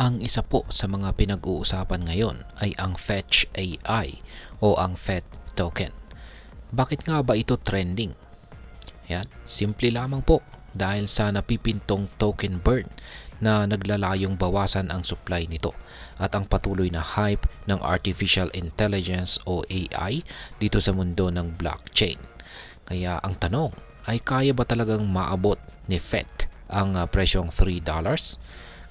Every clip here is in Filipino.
Ang isa po sa mga pinag-uusapan ngayon ay ang Fetch AI o ang FET token. Bakit nga ba ito trending? Yan, simple lamang po dahil sa napipintong token burn na naglalayong bawasan ang supply nito at ang patuloy na hype ng artificial intelligence o AI dito sa mundo ng blockchain. Kaya ang tanong ay kaya ba talagang maabot ni FET ang presyong $3?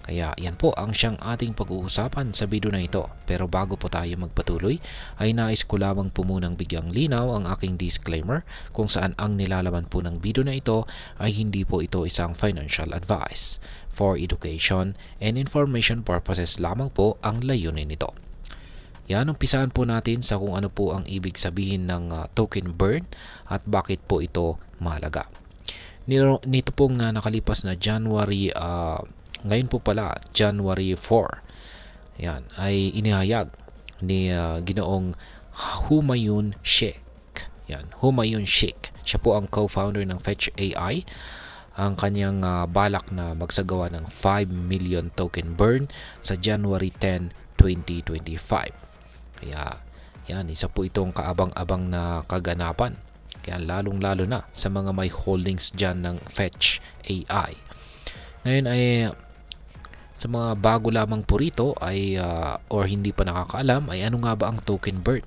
Kaya yan po ang siyang ating pag-uusapan sa video na ito. Pero bago po tayo magpatuloy, ay nais ko lamang po munang bigyang linaw ang aking disclaimer kung saan ang nilalaman po ng video na ito ay hindi po ito isang financial advice. For education and information purposes lamang po ang layunin nito. Yan, umpisahan po natin sa kung ano po ang ibig sabihin ng token burn at bakit po ito mahalaga. Nito pong nakalipas na ngayon po pala, January 4, yan, ay inihayag ni Ginoong Humayun Sheikh. Yan, Humayun Sheikh. Siya po ang co-founder ng Fetch AI. Ang kanyang balak na magsagawa ng 5 million token burn sa January 10, 2025. Kaya, yan, isa po itong kaabang-abang na kaganapan. Kaya lalong-lalo na sa mga may holdings dyan ng Fetch AI. Ngayon ay sa mga bago lamang po rito ay or hindi pa nakakaalam ay ano nga ba ang token burn?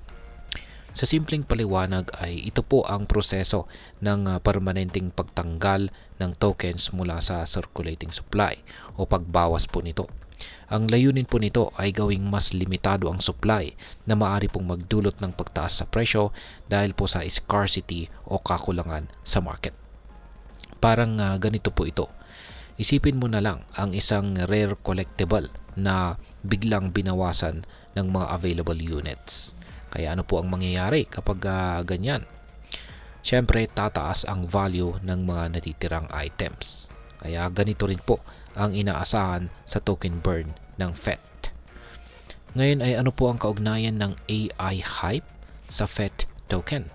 Sa simpleng paliwanag ay ito po ang proseso ng permanenteng pagtanggal ng tokens mula sa circulating supply o pagbawas po nito. Ang layunin po nito ay gawing mas limitado ang supply na maaari pong magdulot ng pagtaas sa presyo dahil po sa scarcity o kakulangan sa market. Parang ganito po ito. Isipin mo na lang ang isang rare collectible na biglang binawasan ng mga available units. Kaya ano po ang mangyayari kapag ganyan? Siyempre, tataas ang value ng mga natitirang items. Kaya ganito rin po ang inaasahan sa token burn ng FET. Ngayon ay ano po ang kaugnayan ng AI hype sa FET token?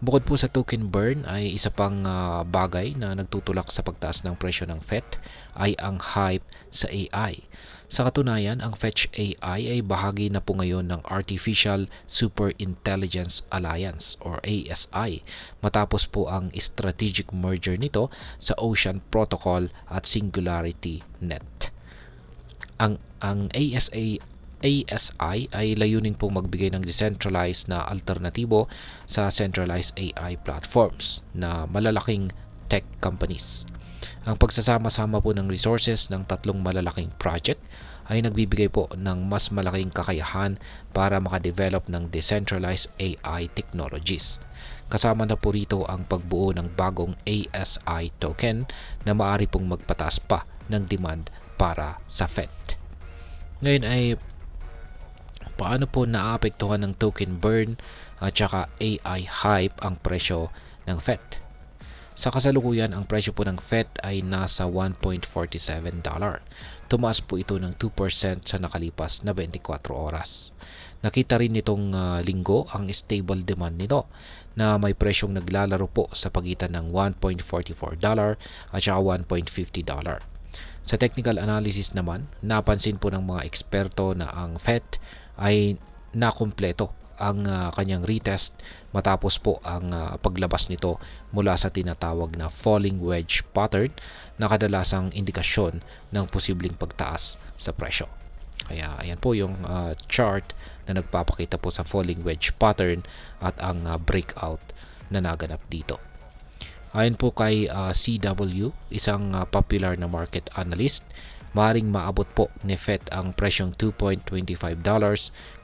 Bukod po sa token burn ay isa pang bagay na nagtutulak sa pagtaas ng presyo ng FET ay ang hype sa AI. Sa katunayan, ang Fetch AI ay bahagi na po ngayon ng Artificial Super Intelligence Alliance or ASI matapos po ang strategic merger nito sa Ocean Protocol at Singularity Net. Ang ASI ay layunin pong magbigay ng decentralized na alternatibo sa centralized AI platforms na malalaking tech companies. Ang pagsasama-sama po ng resources ng tatlong malalaking project ay nagbibigay po ng mas malaking kakayahan para makadevelop ng decentralized AI technologies. Kasama na po rito ang pagbuo ng bagong ASI token na maaari pong magpataas pa ng demand para sa FET. Ngayon ay paano po naapektuhan ng token burn at saka AI hype ang presyo ng FET? Sa kasalukuyan, ang presyo po ng FET ay nasa $1.47. Tumaas po ito ng 2% sa nakalipas na 24 oras. Nakita rin nitong linggo ang stable demand nito na may presyong naglalaro po sa pagitan ng $1.44 at saka $1.50. Sa technical analysis naman, napansin po ng mga eksperto na ang FET ay nakumpleto ang kanyang retest matapos po ang paglabas nito mula sa tinatawag na falling wedge pattern na kadalasang indikasyon ng posibleng pagtaas sa presyo. Kaya ayan po yung chart na nagpapakita po sa falling wedge pattern at ang breakout na naganap dito. Ayon po kay CW, isang popular na market analyst, maaaring maabot po ni FET ang presyong $2.25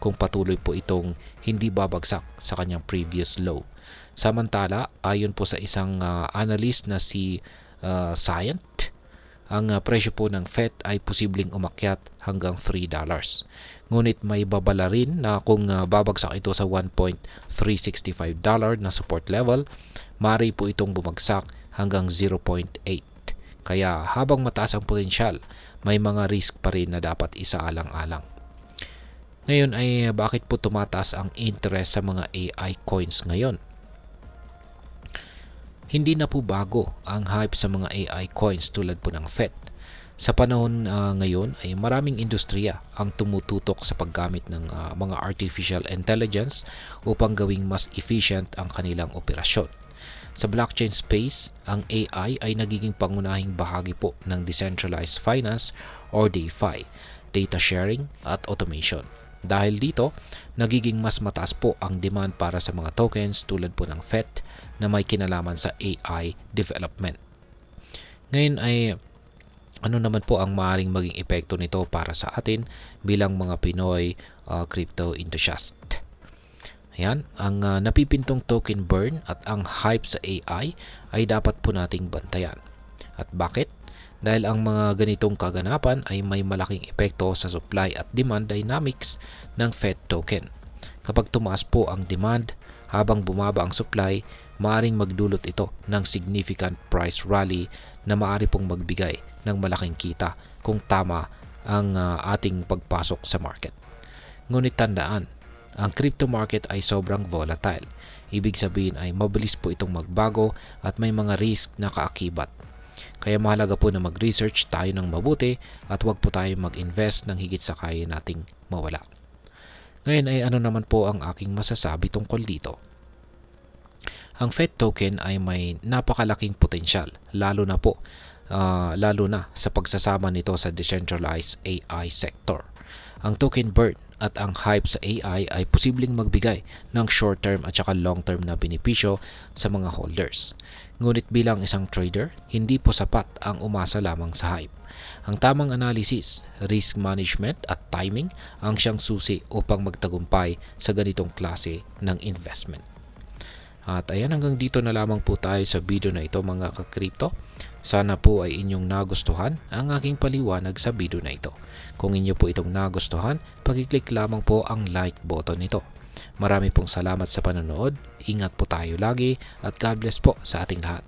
kung patuloy po itong hindi babagsak sa kanyang previous low. Samantala, ayon po sa isang analyst na si Scient, ang presyo po ng FET ay posibleng umakyat hanggang $3. Ngunit may babala rin na kung babagsak ito sa $1.365 na support level, maaari po itong bumagsak hanggang 0.8. Kaya habang mataas ang potensyal, may mga risk pa rin na dapat isaalang-alang. Ngayon ay bakit po tumataas ang interest sa mga AI coins ngayon? Hindi na po bago ang hype sa mga AI coins tulad po ng FET. Sa panahon ngayon ay maraming industriya ang tumututok sa paggamit ng mga artificial intelligence upang gawing mas efficient ang kanilang operasyon. Sa blockchain space, ang AI ay nagiging pangunahing bahagi po ng decentralized finance or DeFi, data sharing at automation. Dahil dito, nagiging mas mataas po ang demand para sa mga tokens tulad po ng FET na may kinalaman sa AI development. Ngayon ay ano naman po ang maaaring maging epekto nito para sa atin bilang mga Pinoy crypto enthusiast? Ayan, ang napipintong token burn at ang hype sa AI ay dapat po nating bantayan. At bakit? Dahil ang mga ganitong kaganapan ay may malaking epekto sa supply at demand dynamics ng FET token. Kapag tumaas po ang demand habang bumaba ang supply, maaaring magdulot ito ng significant price rally na maaari pong magbigay ng malaking kita kung tama ang ating pagpasok sa market. Ngunit tandaan, ang crypto market ay sobrang volatile. Ibig sabihin ay mabilis po itong magbago at may mga risk na kaakibat. Kaya mahalaga po na mag-research tayo ng mabuti at huwag po tayo mag-invest ng higit sa kaya nating mawala. Ngayon ay ano naman po ang aking masasabi tungkol dito? Ang FET token ay may napakalaking potensyal, lalo na sa pagsasama nito sa decentralized AI sector. Ang token burn at ang hype sa AI ay posibleng magbigay ng short-term at saka long-term na benepisyo sa mga holders. Ngunit bilang isang trader, hindi po sapat ang umasa lamang sa hype. Ang tamang analysis, risk management at timing ang siyang susi upang magtagumpay sa ganitong klase ng investment. At ayan, hanggang dito na lamang po tayo sa video na ito mga ka-crypto. Sana po ay inyong nagustuhan ang aking paliwanag sa video na ito. Kung inyo po itong nagustuhan, pag-click lamang po ang like button nito. Marami pong salamat sa panonood, ingat po tayo lagi at God bless po sa ating lahat.